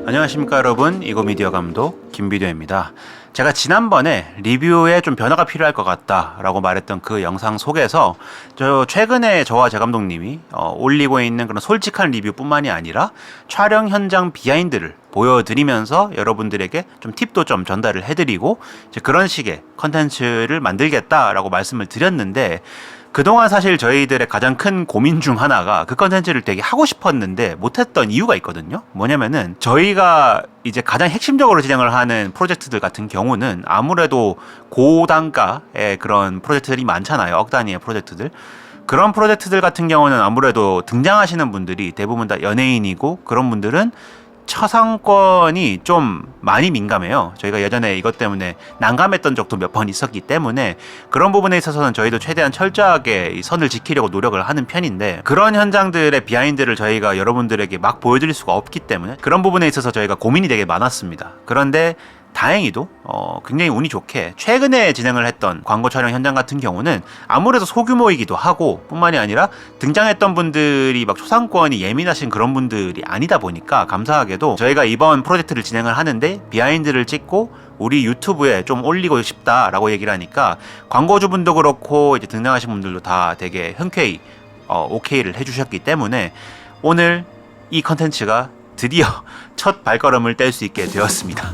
안녕하십니까 여러분, 이고미디어 감독 김비디오입니다. 제가 지난번에 리뷰에 좀 변화가 필요할 것 같다 라고 말했던 그 영상 속에서 최근에 저와 제 감독님이 올리고 있는 그런 솔직한 리뷰뿐만이 아니라 촬영 현장 비하인드를 보여드리면서 여러분들에게 좀 팁도 좀 전달을 해드리고 이제 그런 식의 컨텐츠를 만들겠다라고 말씀을 드렸는데, 그동안 사실 저희들의 가장 큰 고민 중 하나가 그 컨텐츠를 되게 하고 싶었는데 못했던 이유가 있거든요. 뭐냐면은 저희가 이제 가장 핵심적으로 진행을 하는 프로젝트들 같은 경우는 아무래도 고단가의 그런 프로젝트들이 많잖아요. 억 단위의 프로젝트들. 그런 프로젝트들 같은 경우는 아무래도 등장하시는 분들이 대부분 다 연예인이고, 그런 분들은 처상권이 좀 많이 민감해요. 저희가 예전에 이것 때문에 난감했던 적도 몇 번 있었기 때문에 그런 부분에 있어서는 저희도 최대한 철저하게 이 선을 지키려고 노력을 하는 편인데, 그런 현장들의 비하인드를 저희가 여러분들에게 막 보여드릴 수가 없기 때문에 그런 부분에 있어서 저희가 고민이 되게 많았습니다. 그런데 다행히도 굉장히 운이 좋게 최근에 진행을 했던 광고 촬영 현장 같은 경우는 아무래도 소규모이기도 하고, 뿐만이 아니라 등장했던 분들이 막 초상권이 예민하신 그런 분들이 아니다 보니까 감사하게도 저희가 이번 프로젝트를 진행을 하는데 비하인드를 찍고 우리 유튜브에 좀 올리고 싶다라고 얘기를 하니까 광고주분도 그렇고 이제 등장하신 분들도 다 되게 흔쾌히 오케이를 해주셨기 때문에 오늘 이 컨텐츠가 드디어 첫 발걸음을 뗄 수 있게 되었습니다.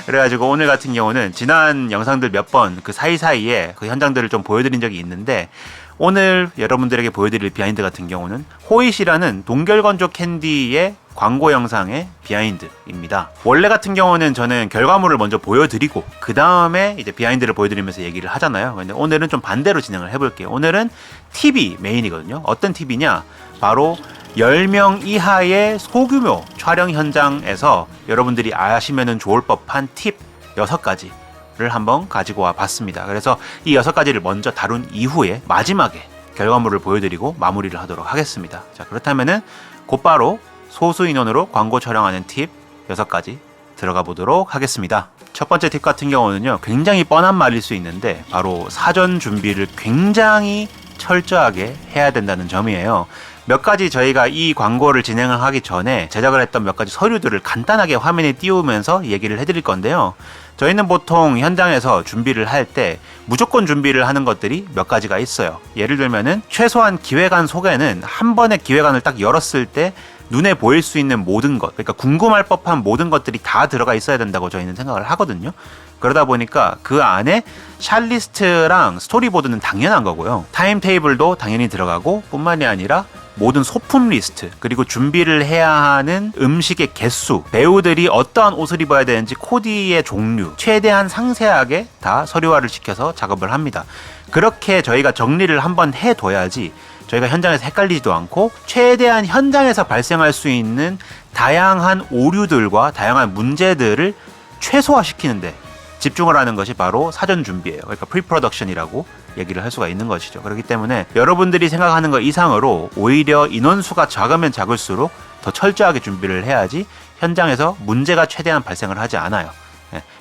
그래가지고 오늘 같은 경우는 지난 영상들 몇 번 그 사이사이에 그 현장들을 좀 보여드린 적이 있는데, 오늘 여러분들에게 보여드릴 비하인드 같은 경우는 호잇이라는 동결건조 캔디의 광고 영상의 비하인드입니다. 원래 같은 경우는 저는 결과물을 먼저 보여드리고 그 다음에 이제 비하인드를 보여드리면서 얘기를 하잖아요. 근데 오늘은 좀 반대로 진행을 해볼게요. 오늘은 팁이 메인이거든요. 어떤 팁이냐? 바로 10명 이하의 소규모 촬영 현장에서 여러분들이 아시면 좋을 법한 팁 6가지를 한번 가지고 와 봤습니다. 그래서 이 6가지를 먼저 다룬 이후에 마지막에 결과물을 보여드리고 마무리를 하도록 하겠습니다. 자, 그렇다면은 곧바로 소수 인원으로 광고 촬영하는 팁 6가지 들어가 보도록 하겠습니다. 첫 번째 팁 같은 경우는요, 굉장히 뻔한 말일 수 있는데 바로 사전 준비를 굉장히 철저하게 해야 된다는 점이에요. 몇 가지 저희가 이 광고를 진행을 하기 전에 제작을 했던 몇 가지 서류들을 간단하게 화면에 띄우면서 얘기를 해드릴 건데요. 저희는 보통 현장에서 준비를 할 때 무조건 준비를 하는 것들이 몇 가지가 있어요. 예를 들면은 최소한 기획안 속에는 한 번에 기획안을 딱 열었을 때 눈에 보일 수 있는 모든 것, 그러니까 궁금할 법한 모든 것들이 다 들어가 있어야 된다고 저희는 생각을 하거든요. 그러다 보니까 그 안에 샷리스트랑 스토리보드는 당연한 거고요. 타임테이블도 당연히 들어가고, 뿐만이 아니라 모든 소품 리스트, 그리고 준비를 해야 하는 음식의 개수, 배우들이 어떠한 옷을 입어야 되는지 코디의 종류, 최대한 상세하게 다 서류화를 시켜서 작업을 합니다. 그렇게 저희가 정리를 한번 해둬야지 저희가 현장에서 헷갈리지도 않고 최대한 현장에서 발생할 수 있는 다양한 오류들과 다양한 문제들을 최소화시키는데 집중을 하는 것이 바로 사전 준비예요. 그러니까 프리프로덕션이라고 얘기를 할 수가 있는 것이죠. 그렇기 때문에 여러분들이 생각하는 것 이상으로 오히려 인원수가 작으면 작을수록 더 철저하게 준비를 해야지 현장에서 문제가 최대한 발생을 하지 않아요.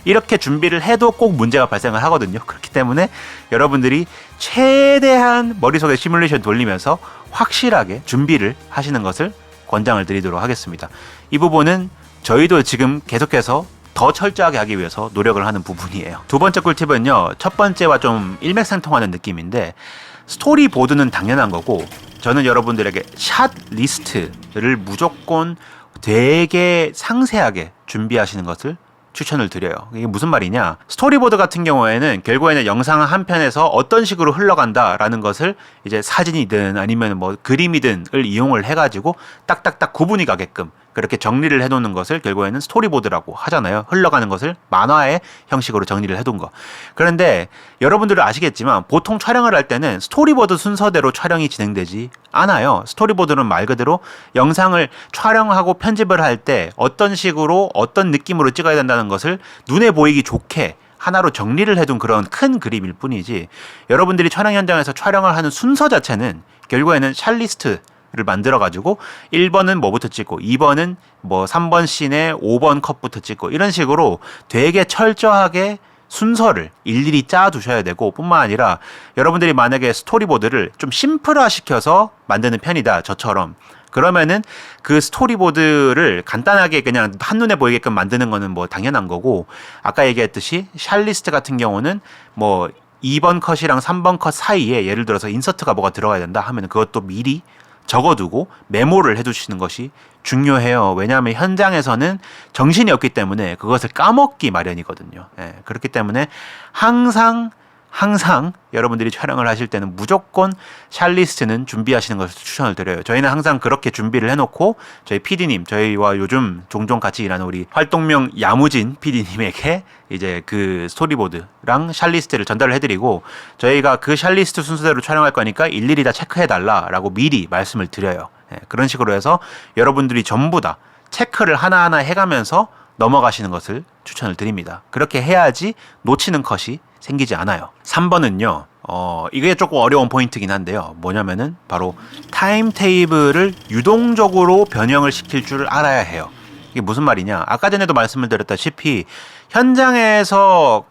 이렇게 준비를 해도 꼭 문제가 발생을 하거든요. 그렇기 때문에 여러분들이 최대한 머릿속에 시뮬레이션 돌리면서 확실하게 준비를 하시는 것을 권장을 드리도록 하겠습니다. 이 부분은 저희도 지금 계속해서 더 철저하게 하기 위해서 노력을 하는 부분이에요. 두 번째 꿀팁은요, 첫 번째와 좀 일맥상통하는 느낌인데, 스토리보드는 당연한 거고 저는 여러분들에게 샷 리스트를 무조건 되게 상세하게 준비하시는 것을 추천을 드려요. 이게 무슨 말이냐? 스토리보드 같은 경우에는 결국에는 영상 한 편에서 어떤 식으로 흘러간다라는 것을 이제 사진이든 아니면 뭐 그림이든을 이용을 해가지고 딱딱딱 구분이 가게끔 그렇게 정리를 해놓는 것을 결국에는 스토리보드라고 하잖아요. 흘러가는 것을 만화의 형식으로 정리를 해둔 거. 그런데 여러분들은 아시겠지만 보통 촬영을 할 때는 스토리보드 순서대로 촬영이 진행되지 않아요. 스토리보드는 말 그대로 영상을 촬영하고 편집을 할 때 어떤 식으로 어떤 느낌으로 찍어야 된다는 것을 눈에 보이기 좋게 하나로 정리를 해둔 그런 큰 그림일 뿐이지, 여러분들이 촬영 현장에서 촬영을 하는 순서 자체는 결국에는 샷리스트 를 만들어가지고 1번은 뭐부터 찍고 2번은 뭐 3번 씬에 5번 컷부터 찍고 이런 식으로 되게 철저하게 순서를 일일이 짜 두셔야 되고, 뿐만 아니라 여러분들이 만약에 스토리보드를 좀 심플화시켜서 만드는 편이다, 저처럼. 그러면은 그 스토리보드를 간단하게 그냥 한눈에 보이게끔 만드는 거는 뭐 당연한 거고, 아까 얘기했듯이 샬리스트 같은 경우는 뭐 2번 컷이랑 3번 컷 사이에 예를 들어서 인서트가 뭐가 들어가야 된다 하면 그것도 미리 적어두고 메모를 해두시는 것이 중요해요. 왜냐하면 현장에서는 정신이 없기 때문에 그것을 까먹기 마련이거든요. 예, 그렇기 때문에 항상 여러분들이 촬영을 하실 때는 무조건 샬리스트는 준비하시는 것을 추천을 드려요. 저희는 항상 그렇게 준비를 해놓고 저희 PD님, 저희와 요즘 종종 같이 일하는 우리 활동명 야무진 PD님에게 이제 그 스토리보드랑 샬리스트를 전달을 해드리고, 저희가 그 샬리스트 순서대로 촬영할 거니까 일일이 다 체크해달라라고 미리 말씀을 드려요. 예, 그런 식으로 해서 여러분들이 전부 다 체크를 하나하나 해가면서 넘어가시는 것을 추천을 드립니다. 그렇게 해야지 놓치는 컷이 생기지 않아요. 3번은요, 이게 조금 어려운 포인트긴 한데요. 뭐냐면은 바로 타임 테이블을 유동적으로 변형을 시킬 줄 알아야 해요. 이게 무슨 말이냐? 아까 전에도 말씀을 드렸다시피 현장에서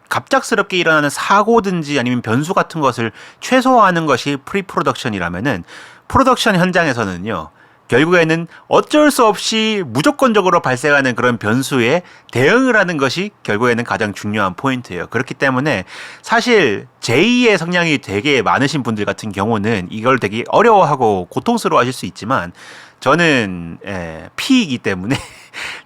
갑작스럽게 일어나는 사고든지 아니면 변수 같은 것을 최소화하는 것이 프리 프로덕션이라면은, 프로덕션 현장에서는요, 결국에는 어쩔 수 없이 무조건적으로 발생하는 그런 변수에 대응을 하는 것이 결국에는 가장 중요한 포인트예요. 그렇기 때문에 사실 제2의 성향이 되게 많으신 분들 같은 경우는 이걸 되게 어려워하고 고통스러워 하실 수 있지만, 저는 P이기 때문에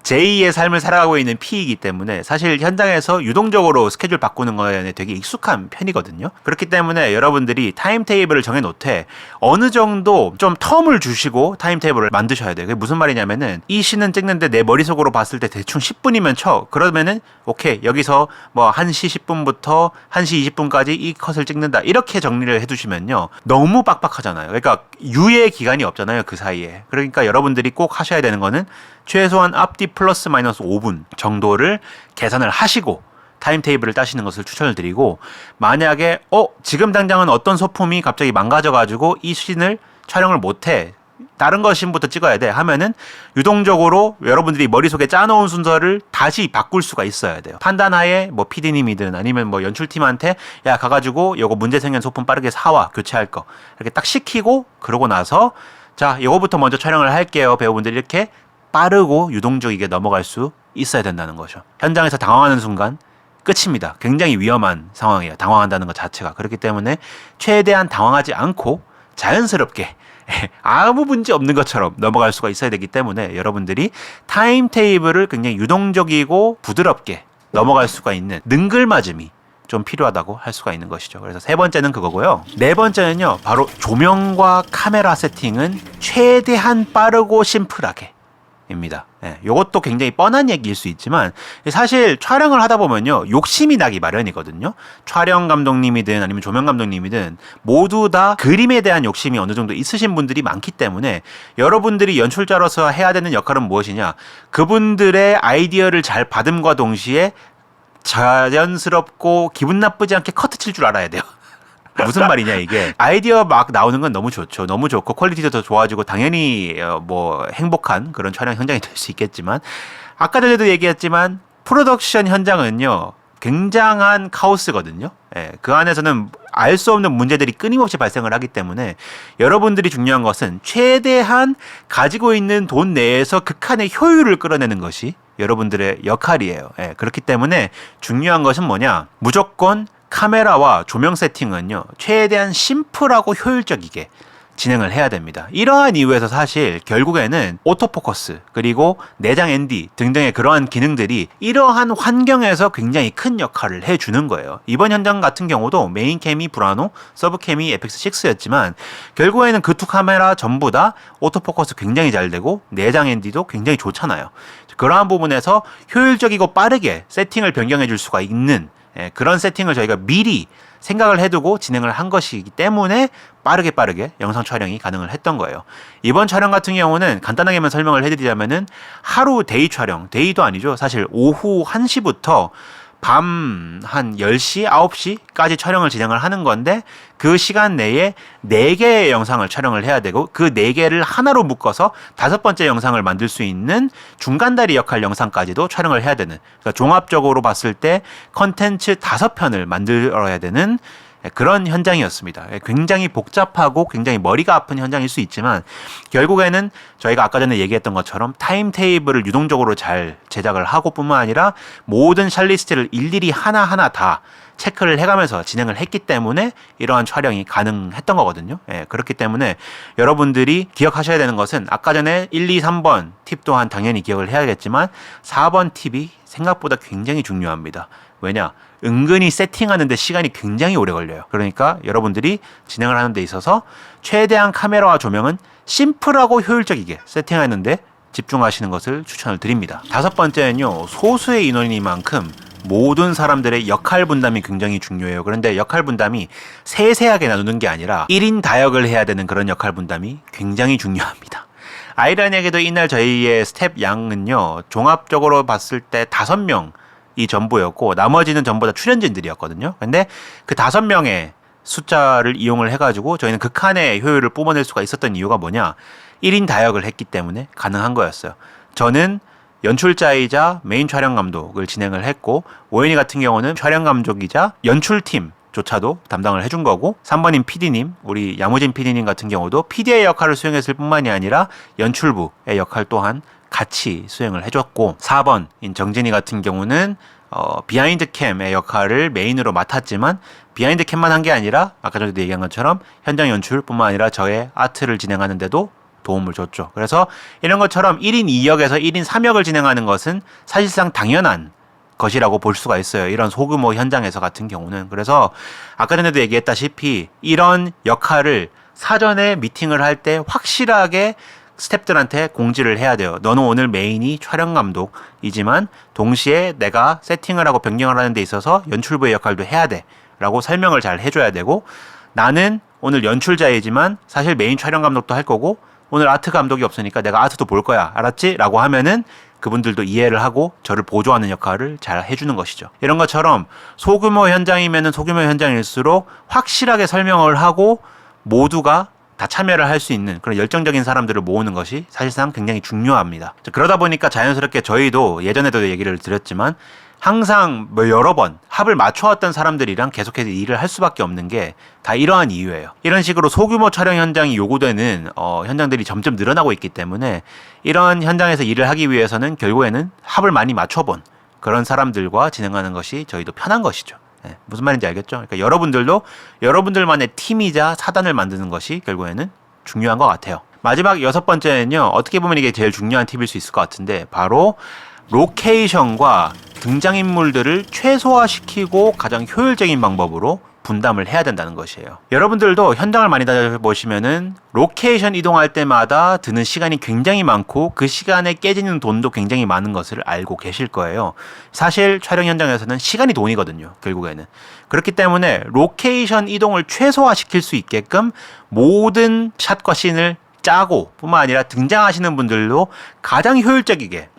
제2의 삶을 살아가고 있는 P이기 때문에 사실 현장에서 유동적으로 스케줄 바꾸는 거에 되게 익숙한 편이거든요. 그렇기 때문에 여러분들이 타임테이블을 정해놓되 어느 정도 좀 텀을 주시고 타임테이블을 만드셔야 돼요. 그게 무슨 말이냐면은 이 씬은 찍는데 내 머릿속으로 봤을 때 대충 10분이면 쳐. 그러면은 오케이, 여기서 뭐 1시 10분부터 1시 20분까지 이 컷을 찍는다, 이렇게 정리를 해두시면요, 너무 빡빡하잖아요. 그러니까 유예 기간이 없잖아요, 그 사이에. 그러니까 여러분들이 꼭 하셔야 되는 거는 최소한 앞뒤 플러스 마이너스 5분 정도를 계산을 하시고 타임테이블을 따시는 것을 추천을 드리고, 만약에 지금 당장은 어떤 소품이 갑자기 망가져가지고 이 씬을 촬영을 못해, 다른 거 씬부터 찍어야 돼 하면은 유동적으로 여러분들이 머릿속에 짜놓은 순서를 다시 바꿀 수가 있어야 돼요. 판단하에 뭐 PD님이든 아니면 뭐 연출팀한테 야 가가지고 요거 문제 생긴 소품 빠르게 사와, 교체할 거 이렇게 딱 시키고, 그러고 나서 자 요거부터 먼저 촬영을 할게요, 배우분들이 이렇게 빠르고 유동적이게 넘어갈 수 있어야 된다는 거죠. 현장에서 당황하는 순간 끝입니다. 굉장히 위험한 상황이에요, 당황한다는 것 자체가. 그렇기 때문에 최대한 당황하지 않고 자연스럽게 아무 문제 없는 것처럼 넘어갈 수가 있어야 되기 때문에 여러분들이 타임테이블을 굉장히 유동적이고 부드럽게 넘어갈 수가 있는 능글맞음이 좀 필요하다고 할 수가 있는 것이죠. 그래서 세 번째는 그거고요. 네 번째는요, 바로 조명과 카메라 세팅은 최대한 빠르고 심플하게 입니다. 이것도 굉장히 뻔한 얘기일 수 있지만 사실 촬영을 하다 보면요, 욕심이 나기 마련이거든요. 촬영 감독님이든 아니면 조명 감독님이든 모두 다 그림에 대한 욕심이 어느 정도 있으신 분들이 많기 때문에 여러분들이 연출자로서 해야 되는 역할은 무엇이냐, 그분들의 아이디어를 잘 받음과 동시에 자연스럽고 기분 나쁘지 않게 커트 칠 줄 알아야 돼요. 무슨 말이냐, 이게 아이디어 막 나오는 건 너무 좋죠. 너무 좋고 퀄리티도 더 좋아지고 당연히 뭐 행복한 그런 촬영 현장이 될 수 있겠지만, 아까 전에도 얘기했지만 프로덕션 현장은요 굉장한 카오스거든요. 그 안에서는 알 수 없는 문제들이 끊임없이 발생을 하기 때문에 여러분들이 중요한 것은 최대한 가지고 있는 돈 내에서 극한의 효율을 끌어내는 것이 여러분들의 역할이에요. 그렇기 때문에 중요한 것은 뭐냐, 무조건 카메라와 조명 세팅은요 최대한 심플하고 효율적이게 진행을 해야 됩니다. 이러한 이유에서 사실 결국에는 오토포커스 그리고 내장 ND 등등의 그러한 기능들이 이러한 환경에서 굉장히 큰 역할을 해주는 거예요. 이번 현장 같은 경우도 메인 캠이 브라노, 서브 캠이 FX6였지만 결국에는 그 두 카메라 전부 다 오토포커스 굉장히 잘 되고 내장 ND도 굉장히 좋잖아요. 그러한 부분에서 효율적이고 빠르게 세팅을 변경해 줄 수가 있는 그런 세팅을 저희가 미리 생각을 해두고 진행을 한 것이기 때문에 빠르게 영상 촬영이 가능을 했던 거예요. 이번 촬영 같은 경우는 간단하게만 설명을 해드리자면은 하루 데이 촬영, 데이도 아니죠. 사실 오후 1시부터 밤 한 10시, 9시까지 촬영을 진행을 하는 건데 그 시간 내에 4개의 영상을 촬영을 해야 되고 그 4개를 하나로 묶어서 5번째 영상을 만들 수 있는 중간다리 역할 영상까지도 촬영을 해야 되는, 그러니까 종합적으로 봤을 때 컨텐츠 5편을 만들어야 되는 그런 현장이었습니다. 굉장히 복잡하고 굉장히 머리가 아픈 현장일 수 있지만 결국에는 저희가 아까 전에 얘기했던 것처럼 타임테이블을 유동적으로 잘 제작을 하고 뿐만 아니라 모든 샷리스트를 일일이 하나하나 다 체크를 해가면서 진행을 했기 때문에 이러한 촬영이 가능했던 거거든요. 그렇기 때문에 여러분들이 기억하셔야 되는 것은 아까 전에 1, 2, 3번 팁 또한 당연히 기억을 해야겠지만 4번 팁이 생각보다 굉장히 중요합니다. 왜냐? 은근히 세팅하는데 시간이 굉장히 오래 걸려요. 그러니까 여러분들이 진행을 하는 데 있어서 최대한 카메라와 조명은 심플하고 효율적이게 세팅하는데 집중하시는 것을 추천을 드립니다. 5번째는요. 소수의 인원이니만큼 모든 사람들의 역할 분담이 굉장히 중요해요. 그런데 역할 분담이 세세하게 나누는 게 아니라 1인 다역을 해야 되는 그런 역할 분담이 굉장히 중요합니다. 아이러니하게도 이날 저희의 스텝 양은요. 종합적으로 봤을 때 5명 이 전부였고 나머지는 전부 다 출연진들이었거든요. 근데 그 5명의 숫자를 이용을 해가지고 저희는 극한의 효율을 뿜어낼 수가 있었던 이유가 뭐냐? 1인 다역을 했기 때문에 가능한 거였어요. 저는 연출자이자 메인 촬영 감독을 진행을 했고 오연이 같은 경우는 촬영 감독이자 연출팀 조차도 담당을 해준 거고 3번인 PD님, 우리 야무진 PD님 같은 경우도 PD의 역할을 수행했을 뿐만이 아니라 연출부의 역할 또한 같이 수행을 해줬고 4번인 정진이 같은 경우는 비하인드 캠의 역할을 메인으로 맡았지만 비하인드 캠만 한 게 아니라 아까 전에도 얘기한 것처럼 현장 연출뿐만 아니라 저의 아트를 진행하는 데도 도움을 줬죠. 그래서 이런 것처럼 1인 2역에서 1인 3역을 진행하는 것은 사실상 당연한 것이라고 볼 수가 있어요. 이런 소규모 현장에서 같은 경우는. 그래서 아까 전에도 얘기했다시피 이런 역할을 사전에 미팅을 할 때 확실하게 스태프들한테 공지를 해야 돼요. 너는 오늘 메인이 촬영 감독이지만 동시에 내가 세팅을 하고 변경을 하는 데 있어서 연출부의 역할도 해야 돼 라고 설명을 잘 해줘야 되고 나는 오늘 연출자이지만 사실 메인 촬영 감독도 할 거고 오늘 아트 감독이 없으니까 내가 아트도 볼 거야. 알았지? 라고 하면은 그분들도 이해를 하고 저를 보조하는 역할을 잘 해주는 것이죠. 이런 것처럼 소규모 현장이면은 소규모 현장일수록 확실하게 설명을 하고 모두가 다 참여를 할 수 있는 그런 열정적인 사람들을 모으는 것이 사실상 굉장히 중요합니다. 그러다 보니까 자연스럽게 저희도 예전에도 얘기를 드렸지만 항상 여러 번 합을 맞춰왔던 사람들이랑 계속해서 일을 할 수밖에 없는 게 다 이러한 이유예요. 이런 식으로 소규모 촬영 현장이 요구되는 현장들이 점점 늘어나고 있기 때문에 이런 현장에서 일을 하기 위해서는 결국에는 합을 많이 맞춰본 그런 사람들과 진행하는 것이 저희도 편한 것이죠. 네, 무슨 말인지 알겠죠? 그러니까 여러분들도 여러분들만의 팀이자 사단을 만드는 것이 결국에는 중요한 것 같아요. 마지막 6번째는요. 어떻게 보면 이게 제일 중요한 팁일 수 있을 것 같은데 바로 로케이션과 등장인물들을 최소화시키고 가장 효율적인 방법으로 분담을 해야 된다는 것이에요. 여러분들도 현장을 많이 다녀보시면은 로케이션 이동할 때마다 드는 시간이 굉장히 많고 그 시간에 깨지는 돈도 굉장히 많은 것을 알고 계실 거예요. 사실 촬영 현장에서는 시간이 돈이거든요. 결국에는. 그렇기 때문에 로케이션 이동을 최소화시킬 수 있게끔 모든 샷과 씬을 짜고 뿐만 아니라 등장하시는 분들도 가장 효율적이게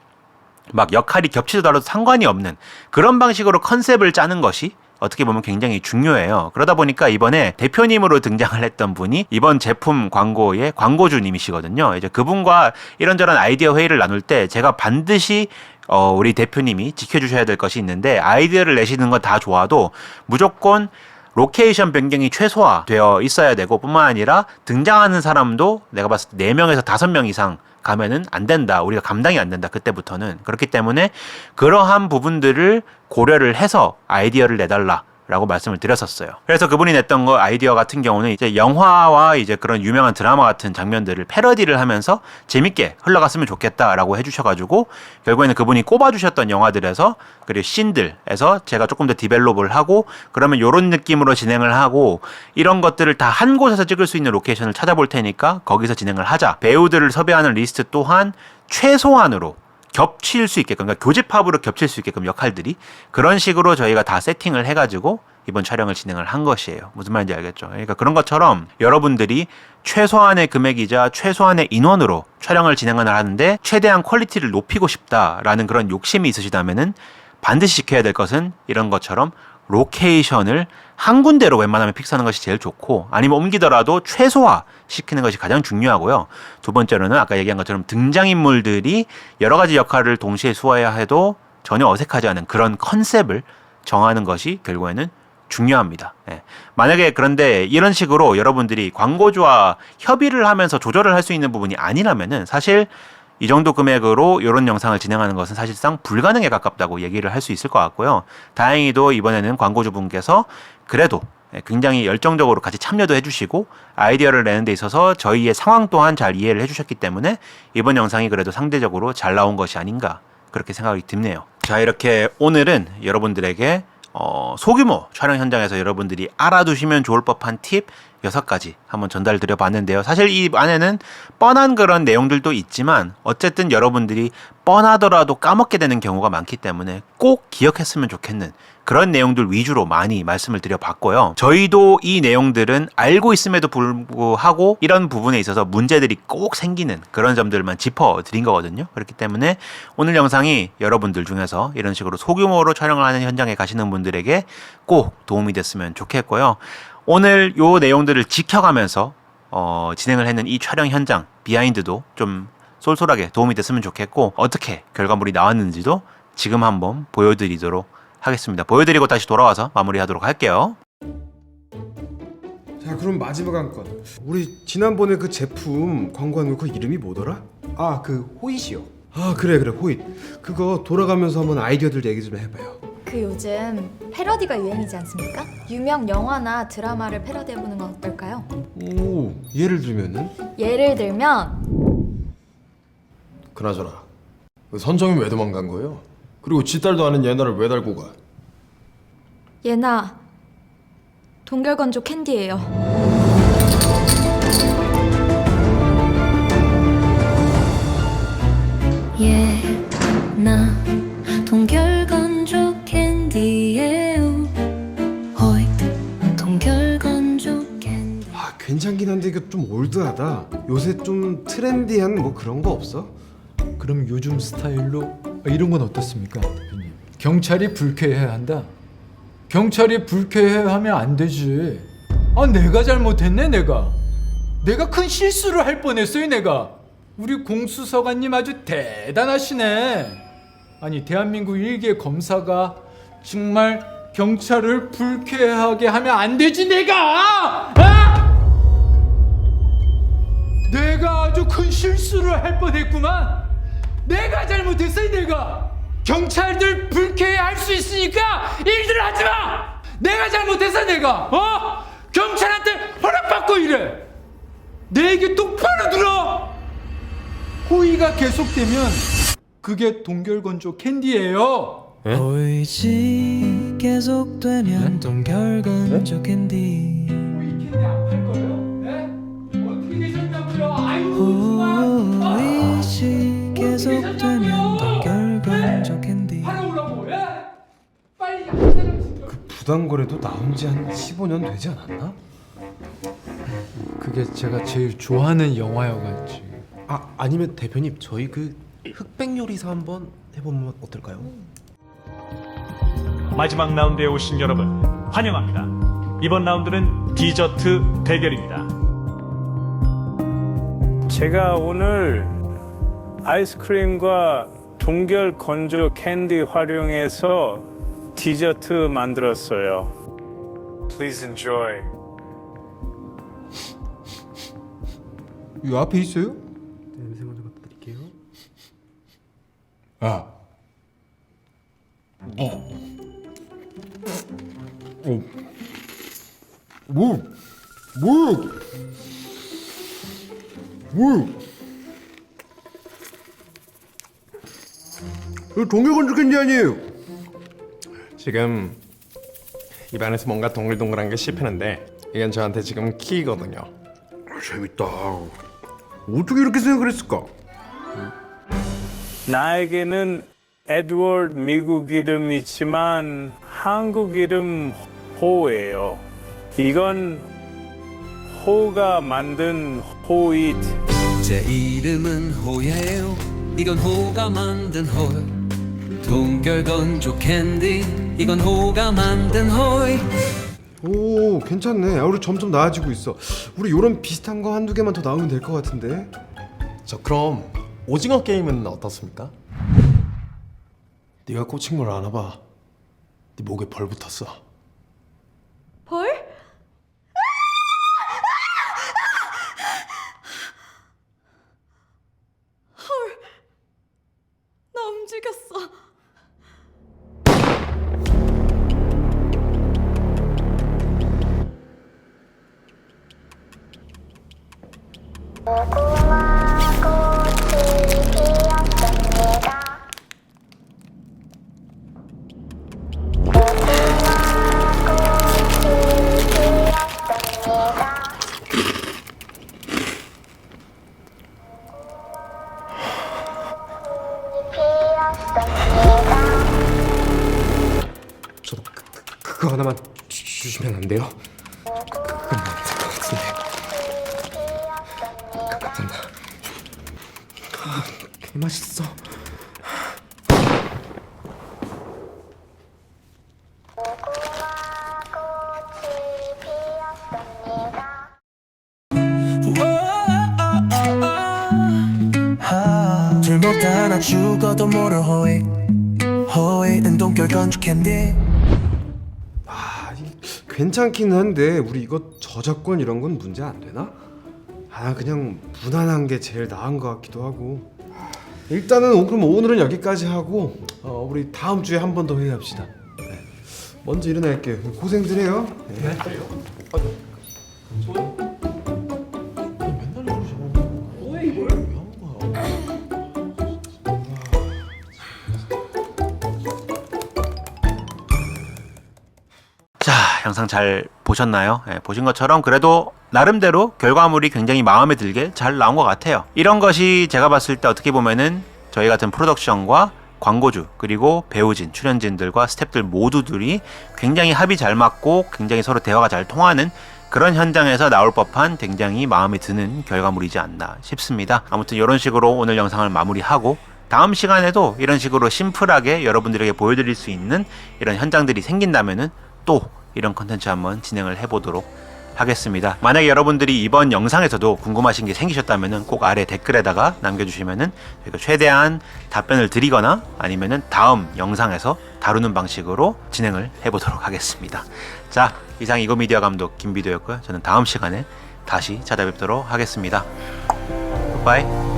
막 역할이 겹치더라도 상관이 없는 그런 방식으로 컨셉을 짜는 것이 어떻게 보면 굉장히 중요해요. 그러다 보니까 이번에 대표님으로 등장을 했던 분이 이번 제품 광고의 광고주님이시거든요. 이제 그분과 이런저런 아이디어 회의를 나눌 때 제가 반드시 우리 대표님이 지켜주셔야 될 것이 있는데 아이디어를 내시는 건 다 좋아도 무조건 로케이션 변경이 최소화되어 있어야 되고 뿐만 아니라 등장하는 사람도 내가 봤을 때 4명에서 5명 이상 가면은 안 된다. 우리가 감당이 안 된다. 그때부터는. 그렇기 때문에 그러한 부분들을 고려를 해서 아이디어를 내달라. 라고 말씀을 드렸었어요. 그래서 그분이 냈던 거 아이디어 같은 경우는 이제 영화와 이제 그런 유명한 드라마 같은 장면들을 패러디를 하면서 재밌게 흘러갔으면 좋겠다라고 해주셔가지고 결국에는 그분이 꼽아주셨던 영화들에서 그리고 씬들에서 제가 조금 더 디벨롭을 하고 그러면 요런 느낌으로 진행을 하고 이런 것들을 다 한 곳에서 찍을 수 있는 로케이션을 찾아볼 테니까 거기서 진행을 하자. 배우들을 섭외하는 리스트 또한 최소한으로 겹칠 수 있게끔, 그러니까 교집합으로 겹칠 수 있게끔 역할들이 그런 식으로 저희가 다 세팅을 해가지고 이번 촬영을 진행을 한 것이에요. 무슨 말인지 알겠죠? 그러니까 그런 것처럼 여러분들이 최소한의 금액이자 최소한의 인원으로 촬영을 진행을 하는데 최대한 퀄리티를 높이고 싶다라는 그런 욕심이 있으시다면은 반드시 지켜야 될 것은 이런 것처럼 로케이션을 한 군데로 웬만하면 픽스하는 것이 제일 좋고, 아니면 옮기더라도 최소화 시키는 것이 가장 중요하고요. 두 번째로는 아까 얘기한 것처럼 등장인물들이 여러 가지 역할을 동시에 수화해야 해도 전혀 어색하지 않은 그런 컨셉을 정하는 것이 결국에는 중요합니다. 예. 만약에 그런데 이런 식으로 여러분들이 광고주와 협의를 하면서 조절을 할 수 있는 부분이 아니라면은 사실 이 정도 금액으로 이런 영상을 진행하는 것은 사실상 불가능에 가깝다고 얘기를 할 수 있을 것 같고요. 다행히도 이번에는 광고주분께서 그래도 굉장히 열정적으로 같이 참여도 해주시고 아이디어를 내는 데 있어서 저희의 상황 또한 잘 이해를 해주셨기 때문에 이번 영상이 그래도 상대적으로 잘 나온 것이 아닌가 그렇게 생각이 드네요. 자, 이렇게 오늘은 여러분들에게 소규모 촬영 현장에서 여러분들이 알아두시면 좋을 법한 팁 6가지 한번 전달 드려 봤는데요. 사실 이 안에는 뻔한 그런 내용들도 있지만 어쨌든 여러분들이 뻔하더라도 까먹게 되는 경우가 많기 때문에 꼭 기억했으면 좋겠는 그런 내용들 위주로 많이 말씀을 드려봤고요. 저희도 이 내용들은 알고 있음에도 불구하고 이런 부분에 있어서 문제들이 꼭 생기는 그런 점들만 짚어드린 거거든요. 그렇기 때문에 오늘 영상이 여러분들 중에서 이런 식으로 소규모로 촬영을 하는 현장에 가시는 분들에게 꼭 도움이 됐으면 좋겠고요. 오늘 요 내용들을 지켜가면서 진행을 했는 이 촬영 현장 비하인드도 좀 쏠쏠하게 도움이 됐으면 좋겠고, 어떻게 결과물이 나왔는지도 지금 한번 보여드리도록 하겠습니다. 보여드리고 다시 돌아와서 마무리하도록 할게요. 자, 그럼 마지막 한 건. 우리 지난번에 그 제품 광고한 거 그 이름이 뭐더라? 아, 그 호잇이요. 아, 그래 호잇. 그거 돌아가면서 한번 아이디어들 얘기 좀 해봐요. 그 요즘 패러디가 유행이지 않습니까? 유명 영화나 드라마를 패러디해보는 건 어떨까요? 오, 예를 들면은? 예를 들면 그나저나 그 선정이 왜 도망간 거예요? 그리고 지 딸도 아는 예나를 왜 달고 가? 예나 동결건조 캔디예요. 예나 동결건조 캔디예요. 호잇 동결건조 캔디. 아, 괜찮긴 한데 이거 좀 올드하다. 요새 좀 트렌디한 뭐 그런 거 없어? 그럼 요즘 스타일로 이런 건 어떻습니까, 대표님? 경찰이 불쾌해야 한다. 경찰이 불쾌해하면 안 되지. 아, 내가 잘못했네. 내가 큰 실수를 할 뻔했어요. 내가. 우리 공수서관님 아주 대단하시네. 아니, 대한민국 일개 검사가 정말 경찰을 불쾌하게 하면 안 되지. 내가 내가 아주 큰 실수를 할 뻔했구만. 내가 잘못했어요. 내가 경찰들 불쾌해 할 수 있으니까 일들 하지 마. 내가 잘못했어. 내가 경찰한테 허락받고 이래. 내 얘기 똑바로 들어. 호의가 계속되면 그게 동결건조 캔디예요. 호의지 계속되면 동결건조 캔디. 호의 캔디 안 팔 거예요? 네? 어떻게 되셨냐고요? 아이고, 호의지 계속되면 동결건조 캔디. 팔아오라고. 예? 빨리 한 사람씩. 그 부당거래도 나온 지 한 15년 되지 않았나? 그게 제가 제일 좋아하는 영화여가지고. 아, 아니면 대표님 저희 그 흑백 요리사 한번 해보면 어떨까요? 마지막 라운드에 오신 여러분 환영합니다. 이번 라운드는 디저트 대결입니다. 제가 오늘 아이스크림과 동결 건조 캔디 활용해서 디저트 만들었어요. Please enjoy. 이 앞에 있어요? 냄새 먼저 맡아 드릴게요. 아. 이거 동결건조 캔디 아니에요? 지금 입안에서 뭔가 동글동글한 게 씹히는데 이건 저한테 지금 키거든요. 재밌다. 어떻게 이렇게 생각을 했을까? 나에게는 에드워드 미국 이름 있지만 한국 이름 호예요. 이건 호가 만든 호잇. 제 이름은 호예요. 이건 호가 만든 호. 두 동결 건조 캔디 이건 호가 만든 호이. 오 괜찮네. 우리 점점 나아지고 있어. 우리 요런 비슷한 거 한두 개만 더 나오면 될 것 같은데. 저 그럼 오징어 게임은 어떻습니까? 네가 꽂힌 걸 아나 봐. 네 목에 벌 붙었어. 벌? 헐, 나 움직였어. 저도 그거 하나만 주시면 안 돼요? 그건 안될것 같은데. 감사합니다. 개 맛있어. 술 먹다 나 죽어도 모를 호이. 호이는 동결 건조 캔디. 괜찮긴 한데 우리 이거 저작권 이런 건 문제 안 되나? 그냥 무난한 게 제일 나은 것 같기도 하고. 일단은 그럼 오늘은 여기까지 하고 우리 다음 주에 한 번 더 회의합시다. 네. 먼저 일어날게요. 고생들 해요. 네. 자, 영상 잘 보셨나요? 보신 것처럼 그래도 나름대로 결과물이 굉장히 마음에 들게 잘 나온 것 같아요. 이런 것이 제가 봤을 때 어떻게 보면은 저희 같은 프로덕션과 광고주 그리고 배우진, 출연진들과 스태프들 모두들이 굉장히 합이 잘 맞고 굉장히 서로 대화가 잘 통하는 그런 현장에서 나올 법한 굉장히 마음에 드는 결과물이지 않나 싶습니다. 아무튼 이런 식으로 오늘 영상을 마무리하고 다음 시간에도 이런 식으로 심플하게 여러분들에게 보여드릴 수 있는 이런 현장들이 생긴다면은 또 이런 컨텐츠 한번 진행을 해보도록 하겠습니다. 만약에 여러분들이 이번 영상에서도 궁금하신 게 생기셨다면은 꼭 아래 댓글에다가 남겨주시면은 저희가 최대한 답변을 드리거나 아니면은 다음 영상에서 다루는 방식으로 진행을 해보도록 하겠습니다. 자, 이상 이거미디어 감독 김비도였고요. 저는 다음 시간에 다시 찾아뵙도록 하겠습니다. 굿바이.